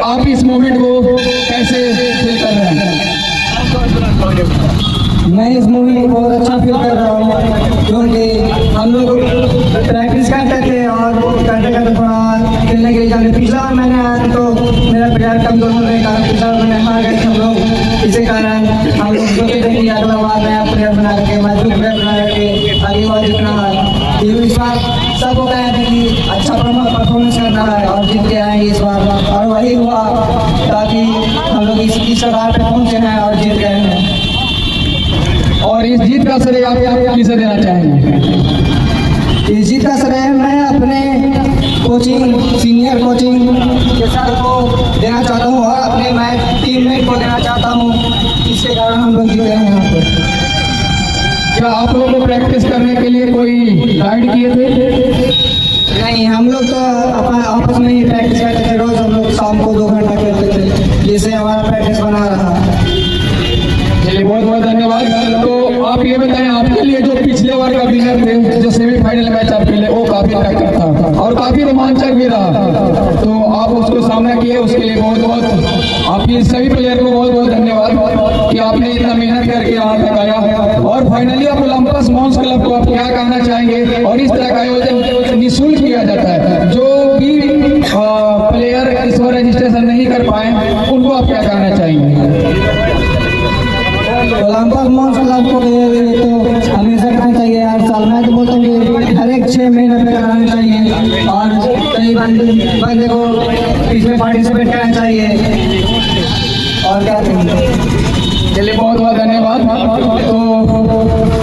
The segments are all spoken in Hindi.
आप इस मोमेंट को कैसे फील कर रहे हैं? मैं इस मूवी को बहुत अच्छा फील कर रहा हूँ, क्योंकि हम लोग प्रैक्टिस करते थे और करते करते थोड़ा खेलने के लिए जाते। पिछला बार मैंने आया तो मेरा प्लेयर कमजोर होने के कारण पिछला बार मैंने हार गए हम लोग। इसी कारण हम लोग सोचते थे कि अगला बार नया प्लेयर बना के मजबूत प्लेयर बना के अगली बार जीतना है। इस बार सबको कहे थे कि अच्छा परफॉर्मेंस करना है और जीत के आएंगे इस बार, और वही हुआ, ताकि हम लोग इस कगार पे पहुँचे हैं और जीत गए हैं। और इस जीत का श्रेय आप किसे देना चाहेंगे? इस जीत का श्रेय मैं अपने सीनियर कोचिंग के सर को देना चाहता हूँ और अपने मैं टीममेट को देना चाहता हूँ। इसके कारण हम लोग जीते हैं यहाँ पर। क्या आप लोगों को प्रैक्टिस करने के लिए कोई गाइड किए थे? नहीं, हम लोग तो आपस में ही प्रैक्टिस करते थे। रोज हम लोग शाम को 2 घंटा खेलते थे, जिससे हमारा प्रैक्टिस बना रहा। चलिए, बहुत बहुत धन्यवाद। तो आप ये बताएं, आपके लिए जो पिछले बार का विनर थे, जो सेमीफाइनल मैच आप खेले, वो काफी टक्कर था और काफी रोमांचक भी रहा, तो आप उसको सामना किए, उसके लिए बहुत बहुत आपके सभी प्लेयर को बहुत बहुत धन्यवाद कि आपने इतना मेहनत करके यहाँ तक आया। और फाइनली आप ओलंपस मॉन्स क्लब को आप क्या कहना चाहेंगे? और इस तरह का आयोजन निःशुल्क किया जाता है, जो भी प्लेयर इस बार रजिस्ट्रेशन नहीं कर पाए उनको आप क्या कहना चाहेंगे? ओलंपस मॉन्स क्लब को तो हमेशा करना चाहिए हर साल। मैं तो बोलता हूँ कि हर एक 6 महीने में कराना चाहिए और कई बंदे को इसमें पार्टिसिपेट करना चाहिए। और क्या कहेंगे? चलिए, बहुत बहुत धन्यवाद। तो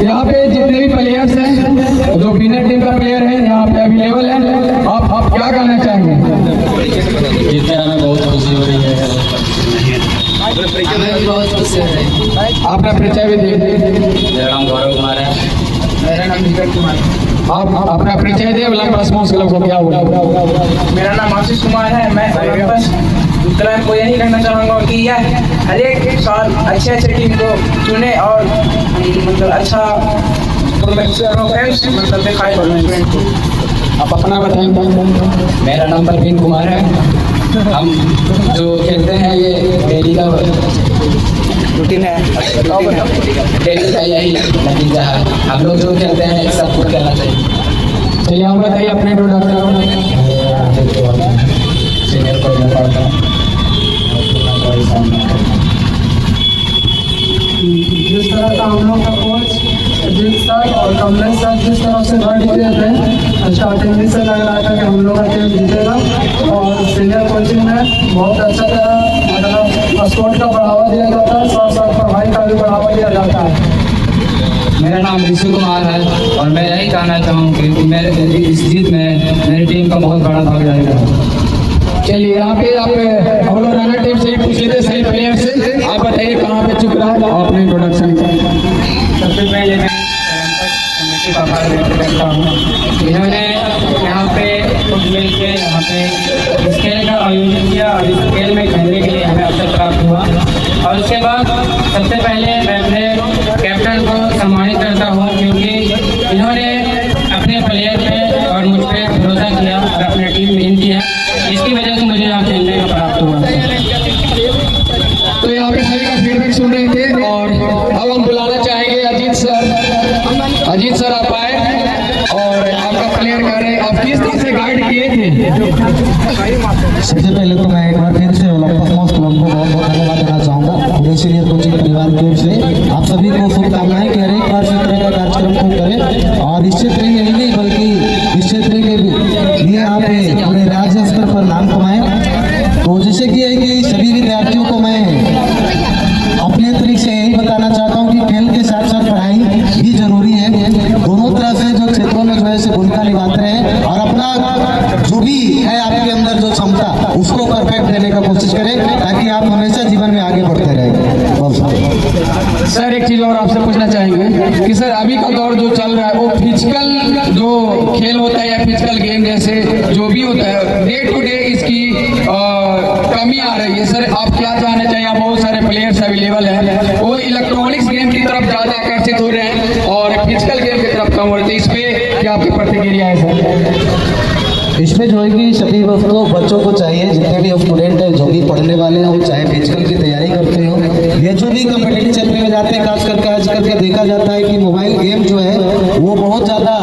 यहाँ पे जितने भी प्लेयर्स हैं, जो विनर टीम का प्लेयर है यहाँ पे अवेलेबल है, आप क्या कहना चाहेंगे? जीतकर हमें बहुत खुशी हो रही है। बहुत खुशी हो रही है। आपका परिचय भी दे। मेरा नाम गौरव कुमार है। मेरा नाम विजय कुमार। आप अपना परिचय दे, ओलंपस मॉन्स क्लब को क्या बोला? मेरा नाम आशीष कुमार है। मैं ओलंपस क्लब को यही कहना चाहूँगा कि यह हर एक साल अच्छे टीम को चुने और मतलब अच्छा मतलब दिखाए। आप अपना बताएंगे। मेरा नाम परवीन कुमार है। हम जो खेलते हैं ये डेली का रूटीन है, डेली का यही नतीजा है। हम लोग जो खेलते हैं सबको खेलना चाहिए। चलिए, आप बताइए अपने इंट्रोडक्शन। सीनियर कोच में पढ़ता हूँ। जिस तरह का हम लोग का कोच अजीत सर और कमलेश सर जिस तरह से गाइड किए थे, स्टार्टिंग से लग रहा था कि हम लोग का टीम जीतेगा। और सीनियर कोचिंग में बहुत अच्छा तरह मतलब स्पोर्ट का बढ़ावा दिया जाता है, साथ साथ पढ़ाई का भी बढ़ावा दिया जाता है। मेरा नाम ऋषि कुमार है और मैं यही कहना चाहूँ कि मेरे इस जीत में मेरी टीम का बहुत बड़ा भाग रहेगा। चलिए, यहाँ पे आप हम लोग रनर टीम से ही पूछ लेते सही प्लेयर से। आप बताइए कहाँ पे चुक रहा है अपने इंट्रोडक्शन का। सबसे पहले मैं कमेटी का आभार व्यक्त करता हूँ। इन्होंने यहाँ पे मिल के यहाँ पे इस खेल का आयोजन किया और इस खेल में खेलने के लिए हमें अवसर प्राप्त हुआ। और उसके बाद सबसे पहले मैं अपने कैप्टन को सम्मानित करता हूँ, क्योंकि इन्होंने अपने प्लेयर पे और मुझ पर भरोसा किया और अपनी टीम मेहनत किया। इसकी वजह से मुझे यहाँ खेलने का प्राप्त हुआ। तो यहाँ पे सभी का फीडबैक सुन रहे थे और अब हम बुलाना चाहेंगे अजीत सर। अजीत सर, आप आए और आपका प्लेयर कह रहे हैं, आप किस तरह से गाइड किए थे? सबसे पहले तो मैं एक बार फिर से ओलंपस मॉन्स क्लब को बहुत बहुत धन्यवाद देना चाहूँगा, पूरे सीनियर कोचिंग परिवार की ओर से। आप सभी को शुभकामनाएं कि हर एक बार इस तरह का कार्यक्रम को करें और इस क्षेत्र में यही नहीं बल्कि इस क्षेत्र के लिए आप पूरे राज्य स्तर पर नाम कमाएं। तो जैसे कि है कि सभी विद्यार्थियों को मैं अपने तरीके से यही बताना चाहता हूँ कि खेल के साथ साथ पढ़ाई भी जरूरी है। दोनों तरह से जो क्षेत्रों में जो है से भूमिका निभाते हैं और अपना जो भी है आपके अंदर जो क्षमता उसको परफेक्ट देने का कोशिश करें, ताकि आप हमेशा जीवन में आगे बढ़ते रहें। सर, एक चीज और आपसे पूछना चाहेंगे कि सर अभी का दौर जो चल रहा है वो फिजिकल जो खेल होता है या फिजिकल गेम जैसे जो भी होता है, डे टू डे इसकी कमी आ रही है। सर, आप क्या जानना चाहिए? बहुत सारे प्लेयर्स अवेलेबल हैं, वो इलेक्ट्रॉनिक्स गेम की तरफ ज़्यादा आकर्षित हो रहे हैं और फिजिकल गेम की तरफ कम हो रहे हैं। इस पर क्या आपकी प्रतिक्रिया है सर? इसमें जो है कि सभी बच्चों को चाहिए, जितने भी स्टूडेंट हैं जो भी पढ़ने वाले हो चाहे फिजिकल की तैयारी करते हो, ये जो भी कम्पिटिटिव क्षेत्र में जाते हैं, खास करके आजकल के देखा जाता है कि मोबाइल गेम जो है वो बहुत ज़्यादा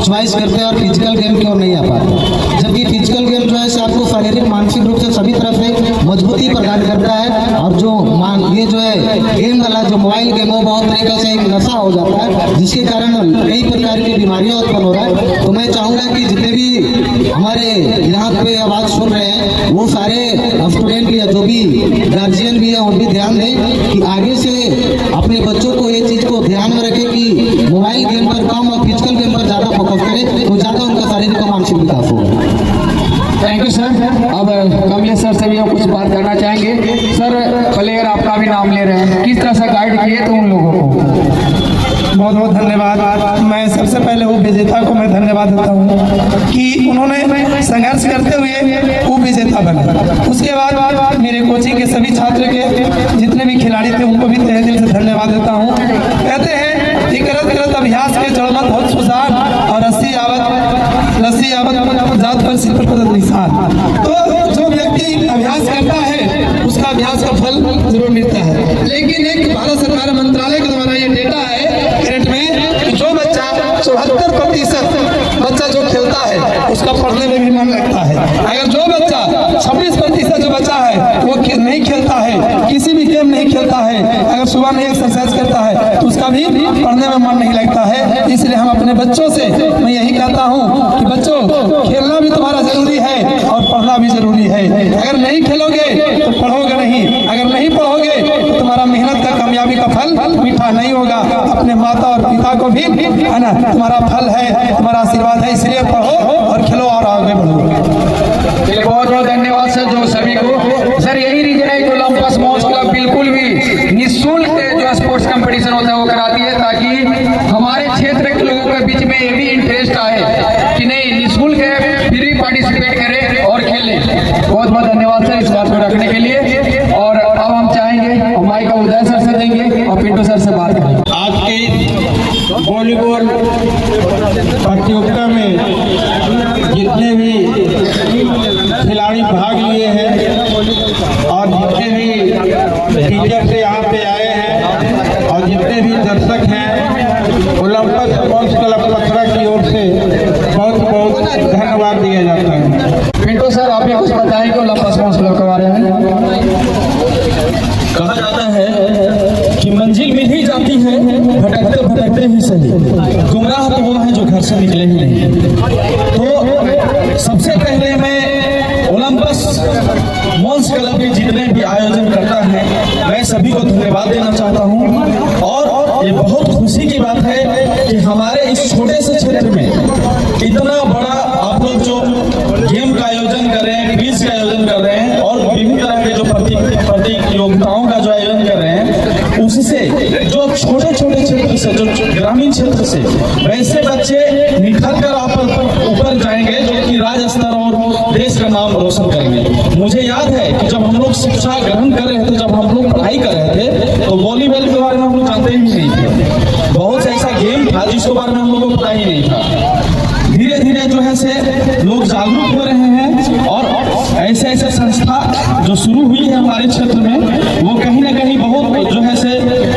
चॉइस करते हैं और फिजिकल गेम की ओर नहीं आ पाते। जबकि फिजिकल गेम जो है से आपको शारीरिक मानसिक रूप से सभी तरफ से मजबूती प्रदान करता है, और जो ये जो है गेम वाला जो मोबाइल गेम वो बहुत तरीके से एक नशा हो जाता है, जिसके कारण कई प्रकार की बीमारियां उत्पन्न हो रहा है। तो मैं चाहूँगा कि जितने भी हमारे यहाँ पे आवाज़ सुन रहे हैं वो सारे स्टूडेंट या जो भी गार्जियन भी है वो भी ध्यान दें कि आगे से अपने बच्चों को ये चीज़ को ध्यान में रखें कि मोबाइल गेम पर कम और फिजिकल गेम पर ज़्यादा फोकस करें, तो ज़्यादा उनका शारीरिक और मानसिक विकास होगा। Thank you sir. अब कमलेश सर से भी हम कुछ बात करना चाहेंगे। सर, प्लेयर आपका भी नाम ले रहे हैं, किस तरह से गाइड किए थे उन लोगों को? बहुत बहुत धन्यवाद। मैं सबसे पहले वो विजेता को मैं धन्यवाद देता हूँ कि उन्होंने संघर्ष करते हुए वो विजेता बने। उसके बाद मेरे कोचिंग के सभी छात्र के जितने भी खिलाड़ी थे उनको भी तहे दिल से धन्यवाद देता हूँ। कहते हैं कि करत करत अभ्यास के जड़मत बहुत सुजान और रस्सी आवत जात पर सिर पर पदत निशान। तो जो व्यक्ति अभ्यास करता है उसका अभ्यास का फल जरूर मिलता है। लेकिन एक भारत सरकार मंत्रालय के द्वारा ये डेटा है करंट में कि जो बच्चा 74% बच्चा जो खेलता है उसका पढ़ने में भी मन लगता है। अगर जो बच्चा 26% जो बच्चा है वो नहीं खेलता है, किसी भी गेम नहीं खेलता है, अगर सुबह नहीं एक्सरसाइज करता है तो उसका भी पढ़ने में मन नहीं लगता है। इसलिए हम अपने बच्चों से मैं यही कहता हूँ कि बच्चों खेलना भी तुम्हारा जरूरी है और पढ़ना भी जरूरी है। अगर नहीं खेलोगे तो पढ़ोगे नहीं, अगर नहीं पढ़ोगे तो तुम्हारा मेहनत का कामयाबी का फल मीठा नहीं होगा। अपने माता और पिता को भी है ना, तुम्हारा फल है, तुम्हारा आशीर्वाद है, इसलिए पढ़ो और खेलो और आगे बढ़ो। बहुत बहुत धन्यवाद सर जो सभी को। सर, यही रीजन है कि ओलंपस मॉस क्लब बिल्कुल भी निःशुल्क जो स्पोर्ट्स कंपटीशन होता है वो कराती है, ताकि हमारे क्षेत्र के लोगों के बीच में ये भी इंटरेस्ट आए कि नहीं, निःशुल्क है, फिर भी पार्टिसिपेट करें और खेलें। बहुत बहुत धन्यवाद सर इस बात को रखने के लिए। और अब हम चाहेंगे माइक का उदय सर से देंगे और पिंटू सर से बात करेंगे। आज के वॉलीबॉल प्रतियोगिता में जितने भी खिलाड़ी भाग लिए हैं और जितने भी टीचर से यहाँ पे आए हैं और जितने भी दर्शक हैं, ओलंपस स्पोर्ट्स क्लब पथरा की ओर से बहुत बहुत धन्यवाद दिया जाता है। पिंटू सर, आप भी कुछ बताएं कि ओलंपस मॉस क्लब के बारे में। कहा जाता है कि मंजिल मिल ही जाती है भटकते भटकते ही सही, गुमराह तो वो है जो घर से निकले ही नहीं। तो सबसे पहले मैं ओलंपस मॉस क्लब के जितने भी आयोजन करता है मैं सभी को धन्यवाद देना चाहता हूँ। और ये बहुत खुशी की बात है कि हमारे इस छोटे से क्षेत्र में इतना बड़ा आप लोग जो गेम का आयोजन कर रहे हैं, क्विज का आयोजन कर रहे हैं और विभिन्न तरह के जो प्रतियोगिताओं का जो आयोजन कर रहे हैं, उससे जो छोटे छोटे क्षेत्र से, जो ग्रामीण क्षेत्र से वैसे बच्चे निखर कर आप ऊपर जाएंगे जो कि राज्य स्तर और देश का नाम रोशन करेंगे। मुझे याद है कि जब हम लोग शिक्षा ग्रहण कर रहे थे, जब हम लोग पढ़ाई कर रहे थे, तो वॉलीबॉल के बारे में हम लोग जानते ही नहीं थे। बहुत से ऐसा गेम था जिसके बारे में हम लोग को पता ही नहीं था। धीरे धीरे जो है से लोग जागरूक हो रहे हैं और ऐसे ऐसे संस्था जो शुरू हुई है हमारे क्षेत्र में, वो कहीं ना कहीं बहुत जो है से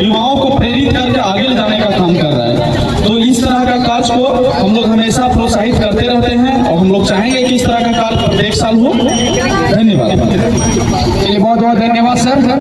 युवाओं को प्रेरित करके आगे ले जाने का काम कर रहा है। तो इस तरह का कार्य को हम लोग हमेशा प्रोत्साहित करते रहते हैं और हम लोग चाहेंगे कि इस तरह का कार्य प्रत्येक साल हो। धन्यवाद। बहुत बहुत धन्यवाद सर।